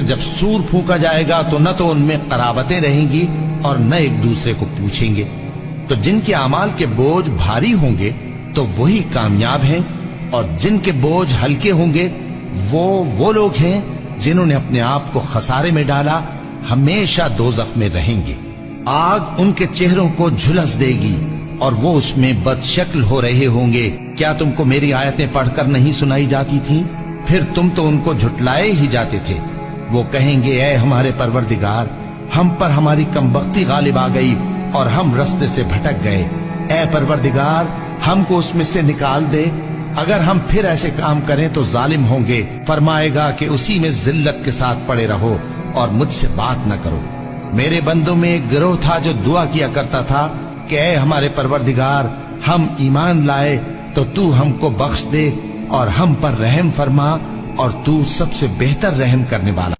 جب سور پھونکا جائے گا تو نہ تو ان میں قرابتیں رہیں گی اور نہ ایک دوسرے کو پوچھیں گے۔ تو جن کے اعمال کے بوجھ بھاری ہوں گے تو وہی کامیاب ہیں، اور جن کے بوجھ ہلکے ہوں گے وہ لوگ ہیں جنہوں نے اپنے آپ کو خسارے میں ڈالا، ہمیشہ دوزخ میں رہیں گے۔ آگ ان کے چہروں کو جھلس دے گی اور وہ اس میں بد شکل ہو رہے ہوں گے۔ کیا تم کو میری آیتیں پڑھ کر نہیں سنائی جاتی تھیں؟ پھر تم تو ان کو جھٹلائے ہی جاتے تھے۔ وہ کہیں گے اے ہمارے پروردگار، ہم پر ہماری کمبختی غالب آ گئی اور ہم رستے سے بھٹک گئے۔ اے پروردگار، ہم کو اس میں سے نکال دے، اگر ہم پھر ایسے کام کریں تو ظالم ہوں گے۔ فرمائے گا کہ اسی میں ذلت کے ساتھ پڑے رہو اور مجھ سے بات نہ کرو۔ میرے بندوں میں ایک گروہ تھا جو دعا کیا کرتا تھا کہ اے ہمارے پروردگار، ہم ایمان لائے تو تو ہم کو بخش دے اور ہم پر رحم فرما، اور تو سب سے بہتر رحم کرنے والا